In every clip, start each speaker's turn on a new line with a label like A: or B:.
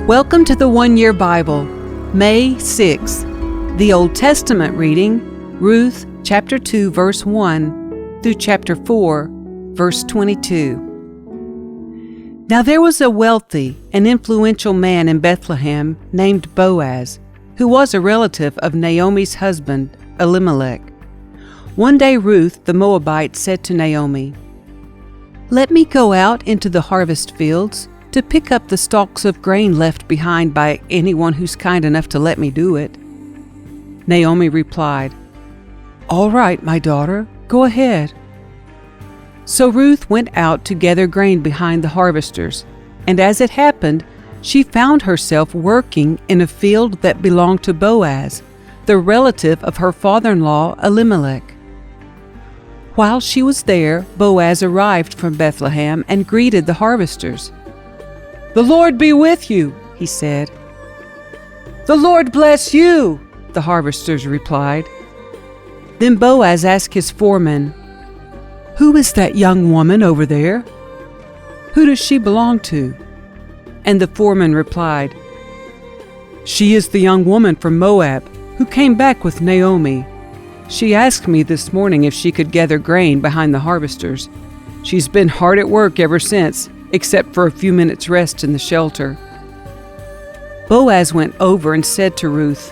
A: Welcome to the One Year Bible, May 6th. The Old Testament reading, Ruth chapter 2, verse 1 through chapter 4, verse 22. Now there was a wealthy and influential man in Bethlehem named Boaz, who was a relative of Naomi's husband, Elimelech. One day Ruth the Moabite said to Naomi, "Let me go out into the harvest fields to pick up the stalks of grain left behind by anyone who's kind enough to let me do it." Naomi replied, "All right, my daughter, go ahead." So Ruth went out to gather grain behind the harvesters, and as it happened, she found herself working in a field that belonged to Boaz, the relative of her father-in-law Elimelech. While she was there, Boaz arrived from Bethlehem and greeted the harvesters. "The Lord be with you," he said. "The Lord bless you," the harvesters replied. Then Boaz asked his foreman, "Who is that young woman over there? Who does she belong to?" And the foreman replied, "She is the young woman from Moab who came back with Naomi. She asked me this morning if she could gather grain behind the harvesters. She's been hard at work ever since, except for a few minutes' rest in the shelter." Boaz went over and said to Ruth,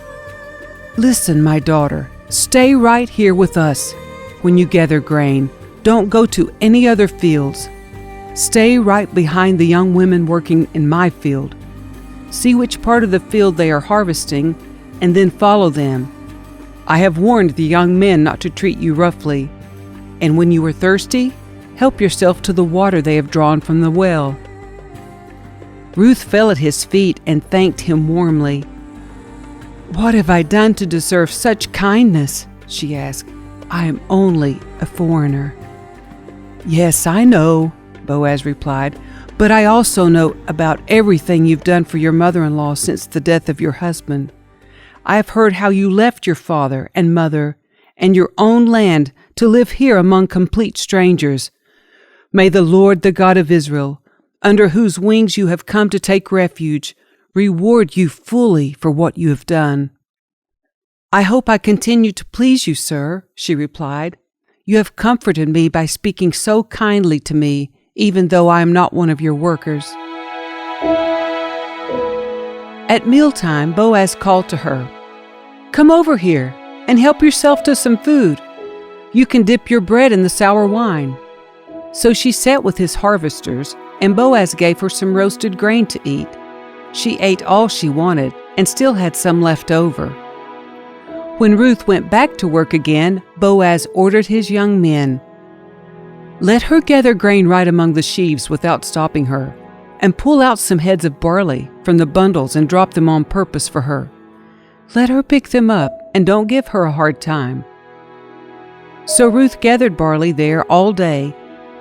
A: "Listen, my daughter, stay right here with us. When you gather grain, don't go to any other fields. Stay right behind the young women working in my field. See which part of the field they are harvesting, and then follow them. I have warned the young men not to treat you roughly. And when you are thirsty, help yourself to the water they have drawn from the well." Ruth fell at his feet and thanked him warmly. "What have I done to deserve such kindness?" she asked. "I am only a foreigner." "Yes, I know," Boaz replied, "but I also know about everything you've done for your mother-in-law since the death of your husband. I have heard how you left your father and mother and your own land to live here among complete strangers. May the Lord, the God of Israel, under whose wings you have come to take refuge, reward you fully for what you have done." "I hope I continue to please you, sir," she replied. "You have comforted me by speaking so kindly to me, even though I am not one of your workers." At mealtime, Boaz called to her, "Come over here and help yourself to some food. You can dip your bread in the sour wine." So she sat with his harvesters, and Boaz gave her some roasted grain to eat. She ate all she wanted and still had some left over. When Ruth went back to work again, Boaz ordered his young men, "Let her gather grain right among the sheaves without stopping her, and pull out some heads of barley from the bundles and drop them on purpose for her. Let her pick them up, and don't give her a hard time." So Ruth gathered barley there all day,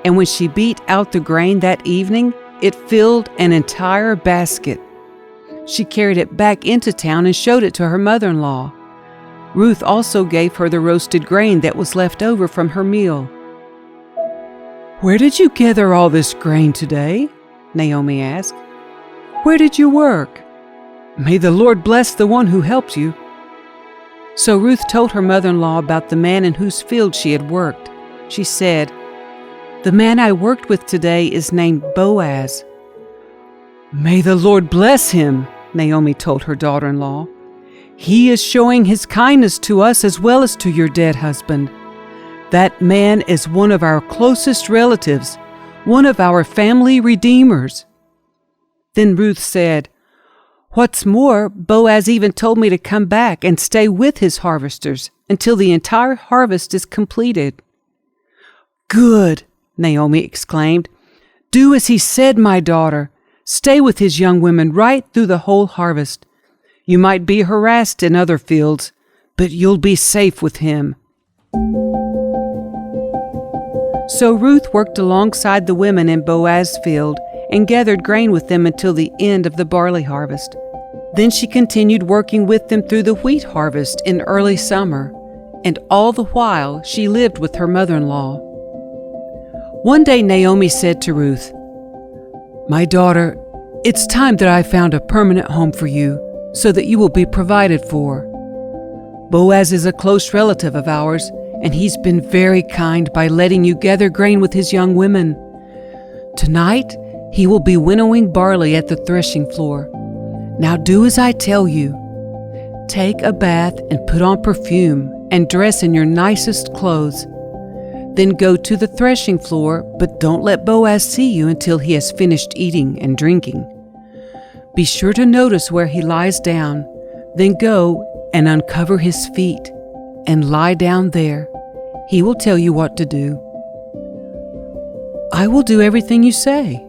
A: and when she beat out the grain that evening, it filled an entire basket. She carried it back into town and showed it to her mother-in-law. Ruth also gave her the roasted grain that was left over from her meal. "Where did you gather all this grain today?" Naomi asked. "Where did you work? May the Lord bless the one who helped you." So Ruth told her mother-in-law about the man in whose field she had worked. She said, "The man I worked with today is named Boaz." "May the Lord bless him," Naomi told her daughter-in-law. "He is showing his kindness to us as well as to your dead husband. That man is one of our closest relatives, one of our family redeemers." Then Ruth said, "What's more, Boaz even told me to come back and stay with his harvesters until the entire harvest is completed." "Good," Naomi exclaimed. "Do as he said, my daughter. Stay with his young women right through the whole harvest. You might be harassed in other fields, but you'll be safe with him." So Ruth worked alongside the women in Boaz's field and gathered grain with them until the end of the barley harvest. Then she continued working with them through the wheat harvest in early summer, and all the while she lived with her mother-in-law. One day Naomi said to Ruth, "My daughter, It's time that I found a permanent home for you, so that you will be provided for. Boaz is a close relative of ours, and he's been very kind by letting you gather grain with his young women. Tonight, he will be winnowing barley at the threshing floor. Now do as I tell you. Take a bath and put on perfume and dress in your nicest clothes. Then go to the threshing floor, but don't let Boaz see you until he has finished eating and drinking. Be sure to notice where he lies down, then go and uncover his feet and lie down there. He will tell you what to do. I will do everything you say,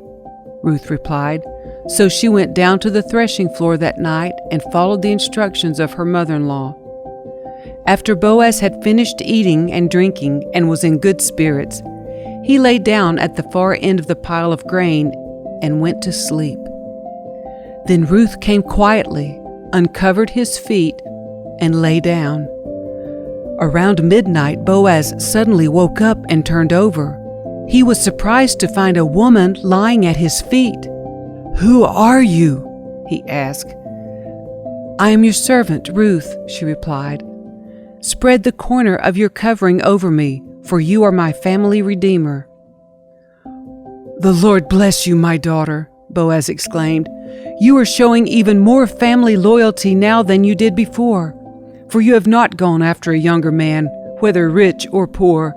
A: Ruth replied. So she went down to the threshing floor that night and followed the instructions of her mother-in-law. After Boaz had finished eating and drinking and was in good spirits, he lay down at the far end of the pile of grain and went to sleep. Then Ruth came quietly, uncovered his feet, and lay down. Around midnight, Boaz suddenly woke up and turned over. He was surprised to find a woman lying at his feet. "Who are you?" he asked. "I am your servant, Ruth," she replied. "Spread the corner of your covering over me, for you are my family redeemer." "The Lord bless you, my daughter," Boaz exclaimed. "You are showing even more family loyalty now than you did before, for you have not gone after a younger man, whether rich or poor.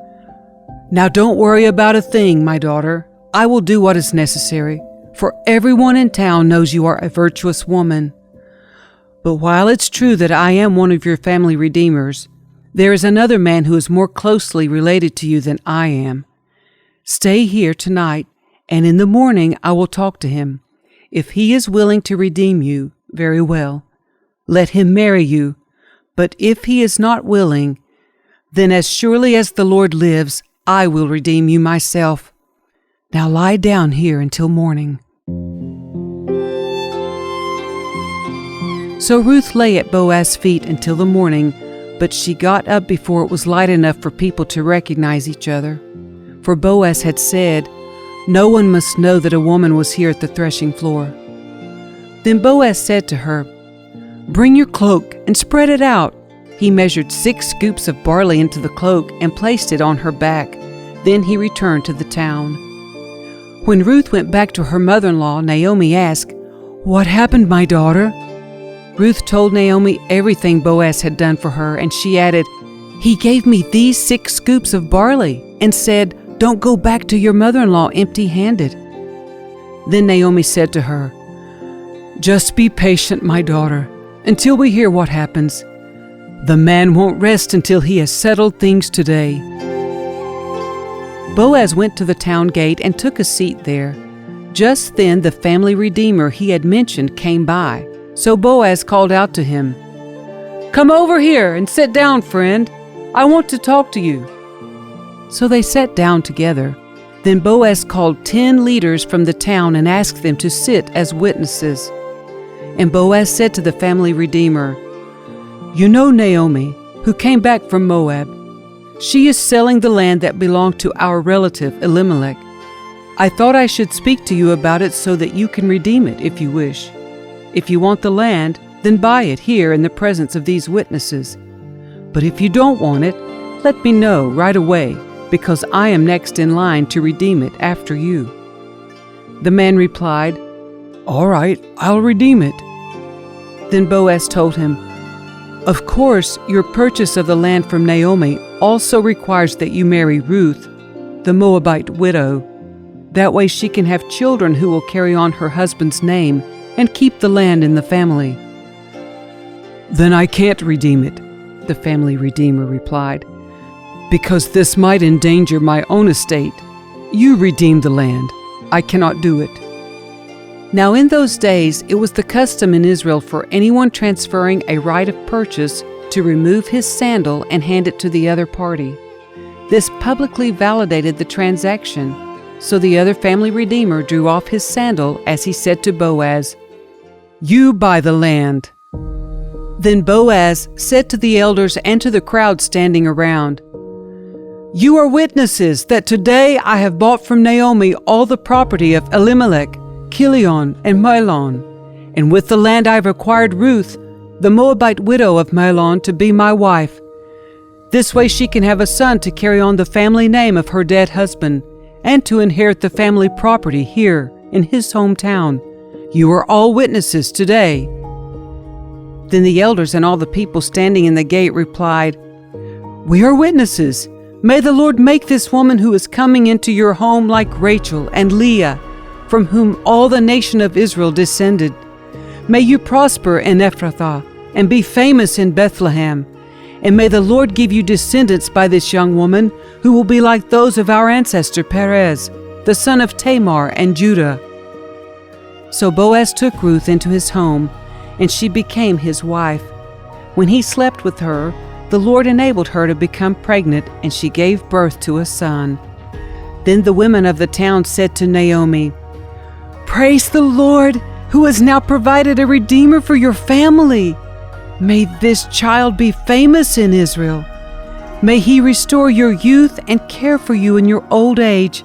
A: Now don't worry about a thing, my daughter. I will do what is necessary, for everyone in town knows you are a virtuous woman. But while it's true that I am one of your family redeemers, there is another man who is more closely related to you than I am. Stay here tonight, and in the morning I will talk to him. If he is willing to redeem you, very well. Let him marry you. But if he is not willing, then as surely as the Lord lives, I will redeem you myself. Now lie down here until morning." So Ruth lay at Boaz's feet until the morning, but she got up before it was light enough for people to recognize each other. For Boaz had said, "No one must know that a woman was here at the threshing floor." Then Boaz said to her, "Bring your cloak and spread it out." He measured 6 scoops of barley into the cloak and placed it on her back. Then he returned to the town. When Ruth went back to her mother-in-law, Naomi asked, "What happened, my daughter?" Ruth told Naomi everything Boaz had done for her, and she added, "He gave me these 6 scoops of barley and said, 'Don't go back to your mother-in-law empty-handed.'" Then Naomi said to her, "Just be patient, my daughter, until we hear what happens. The man won't rest until he has settled things today." Boaz went to the town gate and took a seat there. Just then the family redeemer he had mentioned came by. So Boaz called out to him, "Come over here and sit down, friend. I want to talk to you." So they sat down together. Then Boaz called 10 leaders from the town and asked them to sit as witnesses. And Boaz said to the family redeemer, "You know Naomi, who came back from Moab. She is selling the land that belonged to our relative Elimelech. I thought I should speak to you about it so that you can redeem it if you wish. If you want the land, then buy it here in the presence of these witnesses. But if you don't want it, let me know right away, because I am next in line to redeem it after you." The man replied, "All right, I'll redeem it." Then Boaz told him, "Of course, your purchase of the land from Naomi also requires that you marry Ruth, the Moabite widow. That way she can have children who will carry on her husband's name and keep the land in the family." "Then I can't redeem it," the family redeemer replied, "because this might endanger my own estate. You redeem the land. I cannot do it." Now in those days it was the custom in Israel for anyone transferring a right of purchase to remove his sandal and hand it to the other party. This publicly validated the transaction, so the other family redeemer drew off his sandal as he said to Boaz, "You buy the land." Then Boaz said to the elders and to the crowd standing around, "You are witnesses that today I have bought from Naomi all the property of Elimelech, Kilion and Mahlon, and with the land I have acquired Ruth, the Moabite widow of Mahlon, to be my wife. This way she can have a son to carry on the family name of her dead husband, and to inherit the family property here in his hometown. You are all witnesses today." Then the elders and all the people standing in the gate replied, "We are witnesses. May the Lord make this woman who is coming into your home like Rachel and Leah, from whom all the nation of Israel descended. May you prosper in Ephrathah and be famous in Bethlehem. And may the Lord give you descendants by this young woman, who will be like those of our ancestor Perez, the son of Tamar and Judah." So Boaz took Ruth into his home, and she became his wife. When he slept with her, the Lord enabled her to become pregnant, and she gave birth to a son. Then the women of the town said to Naomi, "Praise the Lord, who has now provided a redeemer for your family. May this child be famous in Israel. May he restore your youth and care for you in your old age.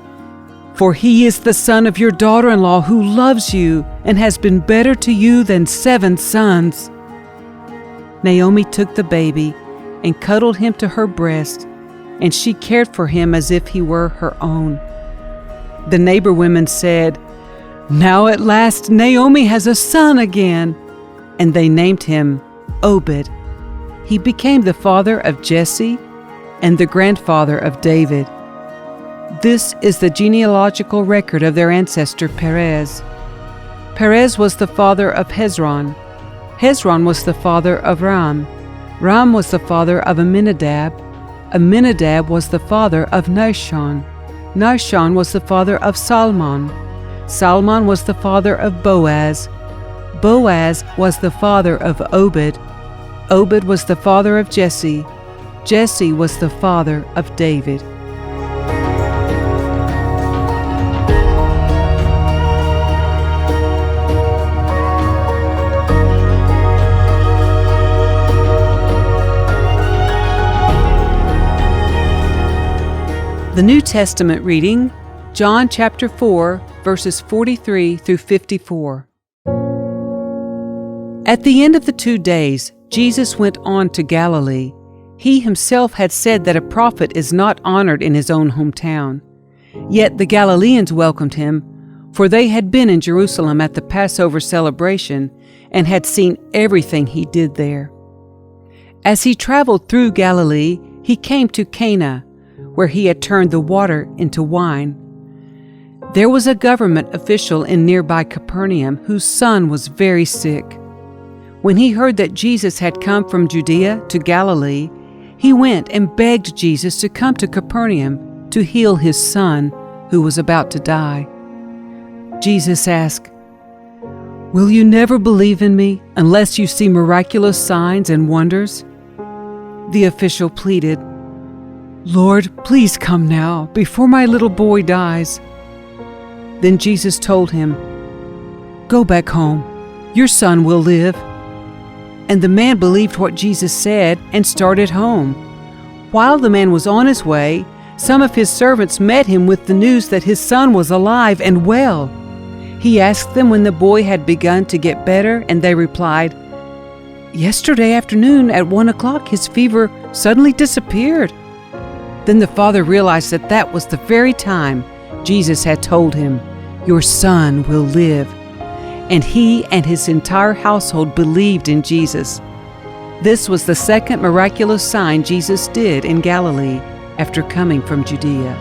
A: For he is the son of your daughter-in-law, who loves you and has been better to you than 7 sons." Naomi took the baby and cuddled him to her breast, and she cared for him as if he were her own. The neighbor women said, "Now at last Naomi has a son again," and they named him Obed. He became the father of Jesse and the grandfather of David. This is the genealogical record of their ancestor Perez. Perez was the father of Hezron. Hezron was the father of Ram. Ram was the father of Amminadab. Amminadab was the father of Nahshon. Nahshon was the father of Salmon. Salmon was the father of Boaz. Boaz was the father of Obed. Obed was the father of Jesse. Jesse was the father of David. The New Testament reading, John chapter 4, verses 43 through 54. At the end of the 2 days, Jesus went on to Galilee. He himself had said that a prophet is not honored in his own hometown. Yet the Galileans welcomed him, for they had been in Jerusalem at the Passover celebration and had seen everything he did there. As he traveled through Galilee, he came to Cana, where he had turned the water into wine. There was a government official in nearby Capernaum whose son was very sick. When he heard that Jesus had come from Judea to Galilee, he went and begged Jesus to come to Capernaum to heal his son, who was about to die. Jesus asked, "Will you never believe in me unless you see miraculous signs and wonders?" The official pleaded, "Lord, please come now, before my little boy dies." Then Jesus told him, "Go back home. Your son will live." And the man believed what Jesus said and started home. While the man was on his way, some of his servants met him with the news that his son was alive and well. He asked them when the boy had begun to get better, and they replied, "Yesterday afternoon at 1 o'clock his fever suddenly disappeared." Then the father realized that that was the very time Jesus had told him, "Your son will live." And he and his entire household believed in Jesus. This was the second miraculous sign Jesus did in Galilee after coming from Judea.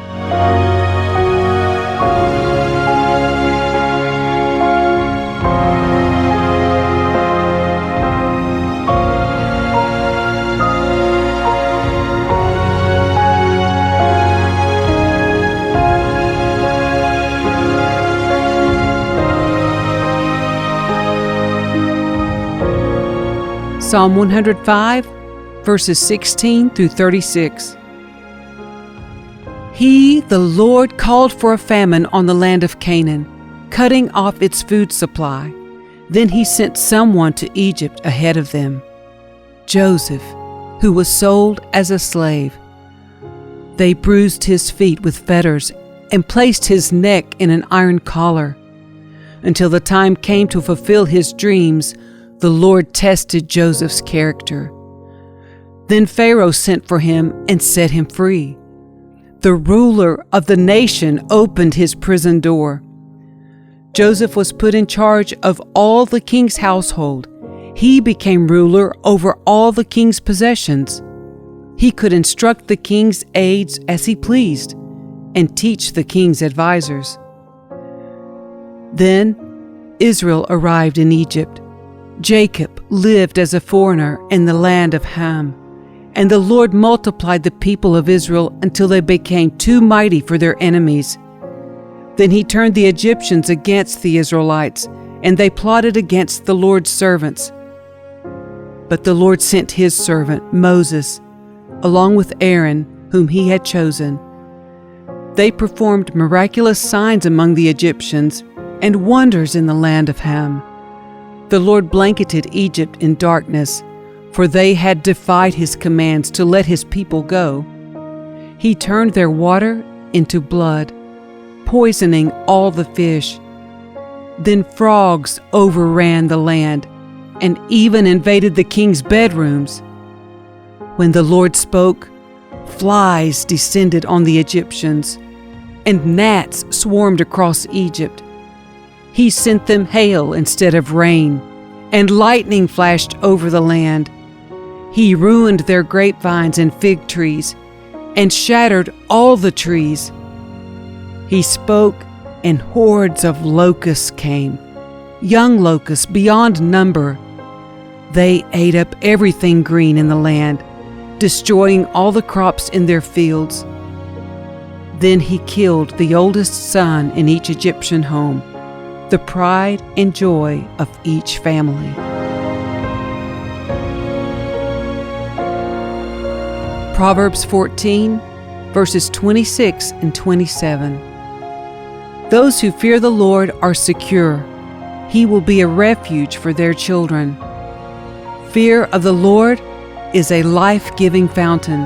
A: Psalm 105, verses 16 through 36. He, the Lord, called for a famine on the land of Canaan, cutting off its food supply. Then he sent someone to Egypt ahead of them, Joseph, who was sold as a slave. They bruised his feet with fetters and placed his neck in an iron collar. Until the time came to fulfill his dreams, the Lord tested Joseph's character. Then Pharaoh sent for him and set him free. The ruler of the nation opened his prison door. Joseph was put in charge of all the king's household. He became ruler over all the king's possessions. He could instruct the king's aides as he pleased and teach the king's advisors. Then Israel arrived in Egypt. Jacob lived as a foreigner in the land of Ham, and the Lord multiplied the people of Israel until they became too mighty for their enemies. Then he turned the Egyptians against the Israelites, and they plotted against the Lord's servants. But the Lord sent his servant Moses, along with Aaron, whom he had chosen. They performed miraculous signs among the Egyptians and wonders in the land of Ham. The Lord blanketed Egypt in darkness, for they had defied his commands to let his people go. He turned their water into blood, poisoning all the fish. Then frogs overran the land and even invaded the king's bedrooms. When the Lord spoke, flies descended on the Egyptians, and gnats swarmed across Egypt. He sent them hail instead of rain, and lightning flashed over the land. He ruined their grapevines and fig trees, and shattered all the trees. He spoke, and hordes of locusts came, young locusts beyond number. They ate up everything green in the land, destroying all the crops in their fields. Then he killed the oldest son in each Egyptian home, the pride and joy of each family. Proverbs 14, verses 26 and 27. Those who fear the Lord are secure. He will be a refuge for their children. Fear of the Lord is a life-giving fountain.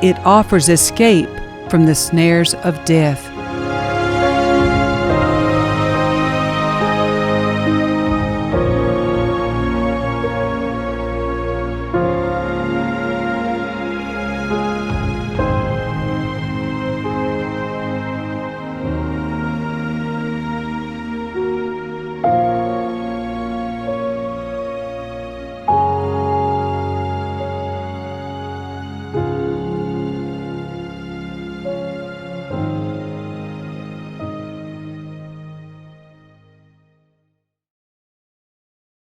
A: It offers escape from the snares of death.